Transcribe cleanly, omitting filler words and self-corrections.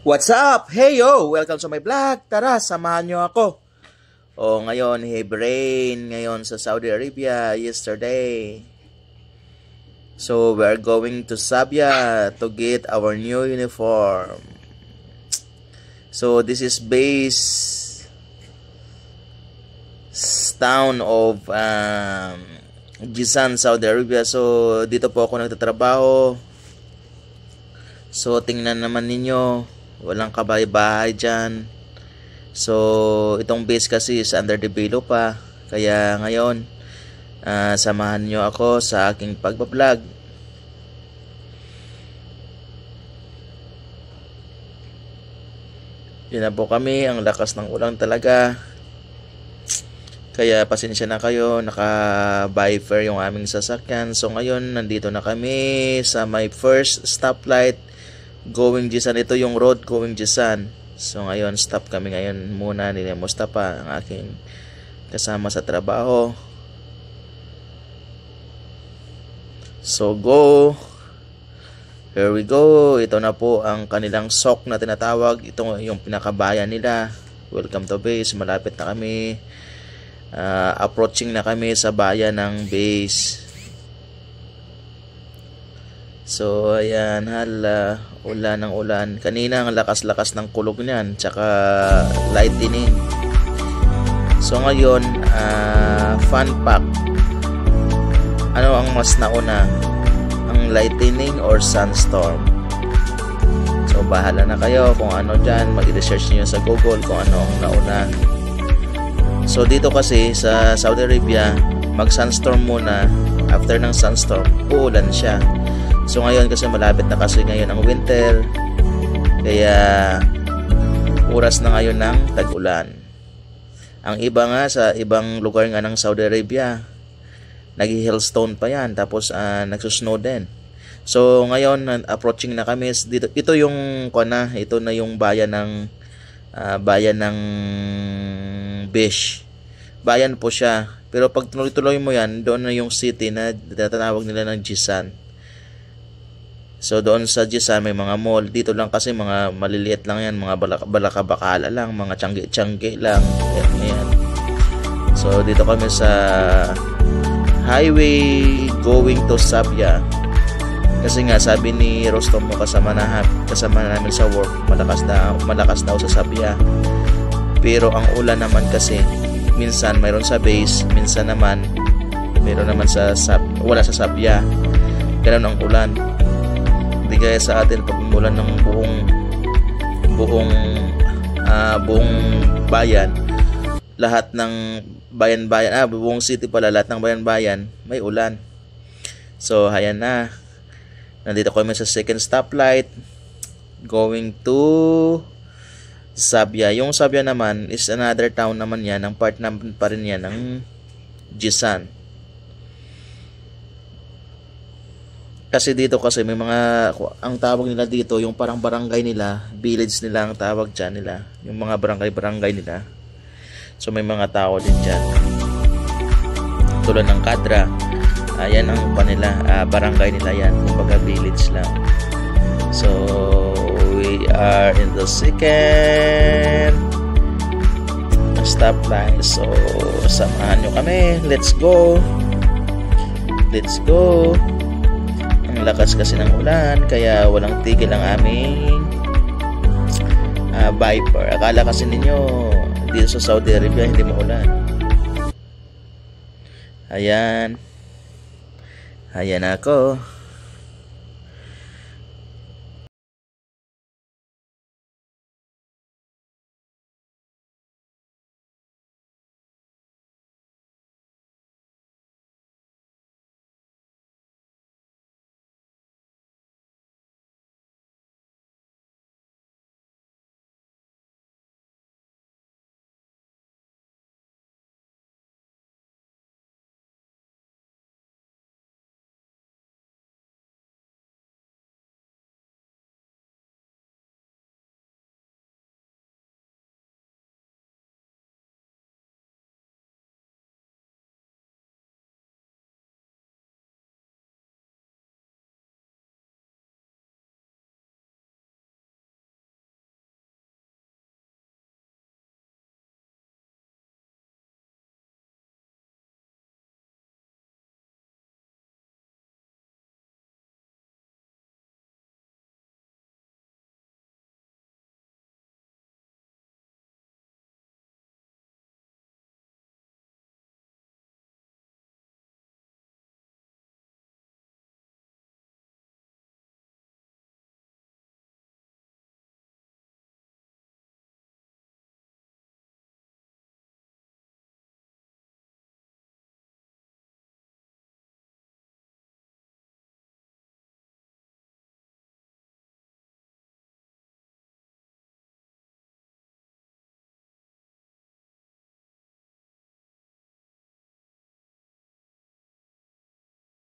What's up? Hey yo! Welcome to my vlog. Tara, samahan nyo ako. Ngayon, heavy rain ngayon sa Saudi Arabia yesterday. So, we're going to Sabia to get our new uniform. So, this is base town of Jizan, Saudi Arabia. So, dito po ako nagtatrabaho. So, tingnan naman ninyo. Walang kabay-bahay dyan. So, itong base kasi is underdeveloped pa. Kaya ngayon, samahan nyo ako sa aking pagbablog. Yun na po kami. Ang lakas ng ulan talaga. Kaya pasensya na kayo. Naka-buy fare yung aming sasakyan. So, ngayon, nandito na kami sa my first stoplight. Going Jizan, ito yung road going Jizan. So ngayon stop kami ngayon muna ni Mustafa, ang aking kasama sa trabaho. So go. Here we go. Ito na po ang kanilang SOC na tinatawag. Ito yung pinakabayan nila. Welcome to base. Malapit na kami. Approaching na kami sa bayan ng base. So, ayan, hala, ulan ng ulan. Kanina, ang lakas-lakas ng kulog niyan, tsaka lightning. So, ngayon, fun fact. Ano ang mas nauna? Ang lightning or sunstorm? So, bahala na kayo kung ano dyan. Mag-research niyo sa Google kung ano ang nauna. So, dito kasi sa Saudi Arabia, mag-sunstorm muna. After ng sunstorm, uulan siya. So ngayon kasi malapit na kasi ngayon ang winter, kaya oras na ngayon ng tag-ulan. Ang iba nga sa ibang lugar nga ng Saudi Arabia, nag-hailstone pa yan, tapos nagsusnow din. So ngayon approaching na kami dito. Ito yung ito na yung bayan ng Bish. Bayan po siya. Pero pag tuloy-tuloy mo yan, doon na yung city na tinatawag nila ng Jizan. So doon sa Jizan may mga mall. Dito lang kasi mga maliliit lang yan, mga balakabakala lang, mga tiyangge-tiyangge lang. Ayan. So dito kami sa highway going to Sabia. Kasi nga sabi ni Rostom mo kasama namin sa work, malakas daw sa Sabia. Pero ang ulan naman kasi minsan mayroon sa base, minsan naman mayroon naman wala sa Sabia. Ganun ang ulan. Hindi gaya sa atin pag umulan ng buong bayan, lahat ng bayan-bayan, buong city pala, lahat ng bayan-bayan may ulan. So ayan na, nandito kami sa second stoplight going to Sabia. Yung Sabia naman is another town naman yan, ang part naman pa rin yan ng Jizan. Kasi dito kasi may mga, ang tawag nila dito, yung parang barangay nila, village nila ang tawag dyan nila. Yung mga barangay nila. So may mga tao din dyan. Tulad ng Kadra. Ayan ang barangay nila yan. Kumbaga village lang. So we are in the second stoplight. So samahan nyo kami. Let's go. Let's go. Ang lakas kasi ng ulan, kaya walang tigil ang aming Viper. Akala kasi ninyo dito sa Saudi Arabia hindi maulan. Ayan ako.